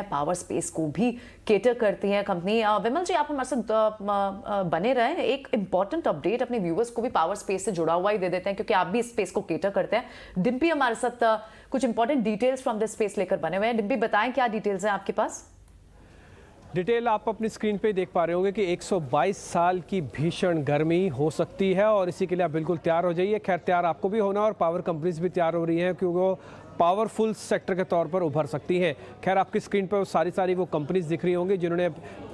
Power space को भी cater करती है कंपनी। विमल जी, आप हमारे साथ बने रहें। एक इंपॉर्टेंट अपडेट अपने व्यूअर्स को भी पावर स्पेस से जुड़ा हुआ ही दे देते हैं, क्योंकि आप भी इस स्पेस को केटर करते हैं। डिम्पी हमारे साथ कुछ important details from this space लेकर बने हुए हैं। डिम्पी, बताएं क्या डिटेल्स हैं आपके पास। डिटेल आप अपनी स्क्रीन पे देख पा रहे होंगे कि 122 साल की भीषण गर्मी हो सकती है और इसी के लिए आप बिल्कुल तैयार हो जाइए। खैर, तैयार आपको भी होना और पावर कंपनीज भी तैयार हो रही हैं, क्योंकि वो पावरफुल सेक्टर के तौर पर उभर सकती हैं। खैर, आपकी स्क्रीन पर सारी वो कंपनीज दिख रही होंगी जिन्होंने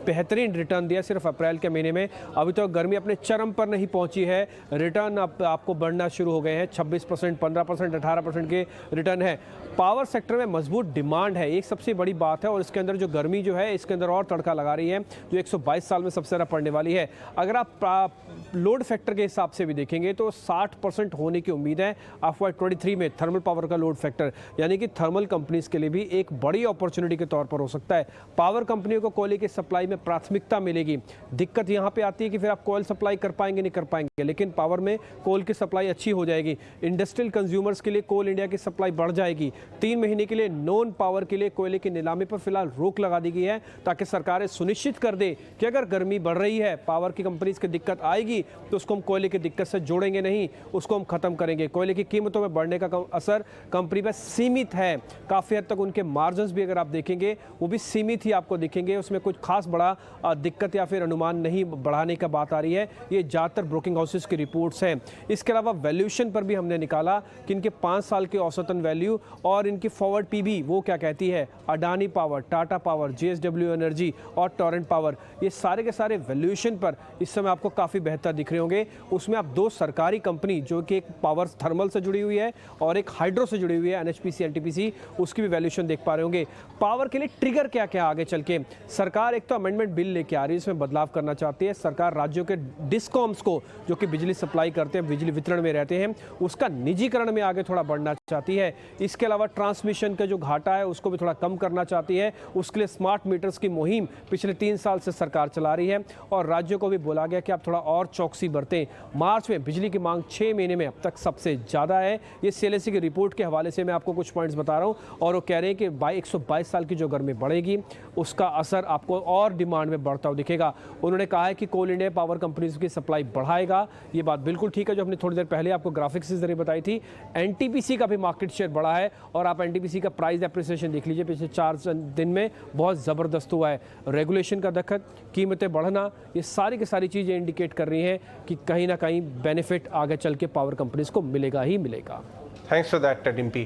बेहतरीन रिटर्न दिया सिर्फ अप्रैल के महीने में। अभी तो गर्मी अपने चरम पर नहीं पहुंची है, रिटर्न आपको बढ़ना शुरू हो गए हैं। 26%, 15%, 18% के रिटर्न है। पावर सेक्टर में मजबूत डिमांड है, एक सबसे बड़ी बात है। और इसके अंदर जो गर्मी जो है, इसके अंदर और तड़का लगा रही है, जो 122 साल में सबसे ज़्यादा पड़ने वाली है। अगर आप लोड फैक्टर के हिसाब से भी देखेंगे तो 60% होने की उम्मीद है FY23 में थर्मल पावर का लोड फैक्टर, यानी कि थर्मल कंपनीज के लिए भी एक बड़ी अपॉर्चुनिटी के तौर पर हो सकता है। पावर कंपनियों को कोयले की सप्लाई में प्राथमिकता मिलेगी। दिक्कत यहाँ पे आती है कि फिर आप कोयल सप्लाई कर पाएंगे नहीं कर पाएंगे, लेकिन पावर में कोल की सप्लाई अच्छी हो जाएगी। इंडस्ट्रियल कंज्यूमर्स के लिए कोल इंडिया की सप्लाई बढ़ जाएगी। 3 महीने के लिए नॉन पावर के लिए कोयले की नीलामी पर फिलहाल रोक लगा दी गई है, ताकि सरकारें सुनिश्चित कर दे कि अगर गर्मी बढ़ रही है, पावर की कंपनीज की दिक्कत आएगी, तो उसको हम कोयले की दिक्कत से जोड़ेंगे नहीं, उसको हम खत्म करेंगे। कोयले की कीमतों में बढ़ने का असर कंपनी पर सीमित है। काफ़ी हद तक उनके मार्जिन्स भी अगर आप देखेंगे वो भी सीमित ही आपको दिखेंगे, उसमें कुछ खास बड़ा दिक्कत या फिर अनुमान नहीं बढ़ाने का बात आ रही है। ये ज़्यादातर ब्रोकिंग हाउसेस की रिपोर्ट्स हैं। इसके अलावा वैल्यूएशन पर भी हमने निकाला कि इनके 5 साल के औसतन वैल्यू और इनकी फॉरवर्ड पीबी वो क्या कहती है। Adani power, Tata power, JSW energy और टोरेंट पावर, ये सारे के सारे वैल्यूएशन पर इस समय आपको काफ़ी बेहतर दिख रहे होंगे। उसमें आप 2 सरकारी कंपनी, जो कि एक पावर थर्मल से जुड़ी हुई है और एक हाइड्रो से जुड़ी हुई है, NHPC NTPC, उसकी भी वैल्यूएशन देख पा रहे होंगे। पावर के लिए ट्रिगर क्या क्या आगे चल के सरकार एक तो अमेंडमेंट बिल लेके आ रही है, इसमें बदलाव करना चाहती है सरकार। राज्यों के डिस्कॉम्स को, जो कि बिजली सप्लाई करते हैं, बिजली वितरण में रहते हैं, उसका निजीकरण में आगे थोड़ा बढ़ना चाहती है। इसके अलावा ट्रांसमिशन का जो घाटा है उसको भी थोड़ा कम करना चाहती है। उसके लिए स्मार्ट मीटर्स की मुहिम पिछले 3 साल से सरकार चला रही है और राज्यों को भी बोला गया कि आप थोड़ा और चौकसी बरतें। मार्च में बिजली की मांग 6 महीने में अब तक सबसे ज़्यादा है। ये CLSC की रिपोर्ट के हवाले से मैं आपको कुछ पॉइंट्स बता रहा हूँ, और वो कह रहे हैं कि 122 साल की जो गर्मी बढ़ेगी उसका असर आपको और डिमांड में बढ़ता हुआ दिखेगा। उन्होंने कहा है कि कोल इंडिया पावर कंपनीज की सप्लाई बढ़ाएगा। ये बात बिल्कुल ठीक है, जो हमने थोड़ी देर पहले आपको ग्राफिक्स के जरिए बताई थी। NTPC का भी मार्केट शेयर बढ़ा है और आप NTPC का प्राइस एप्रिसिएशन देख लीजिए, पिछले 4 दिन में बहुत ज़बरदस्त हुआ है। रेगुलेशन का दखल, कीमतें बढ़ना, ये सारी की सारी चीज़ें इंडिकेट कर रही हैं कि कहीं ना कहीं बेनिफिट आगे चल के पावर कंपनीज को मिलेगा ही मिलेगा। Thanks for that Dimpy.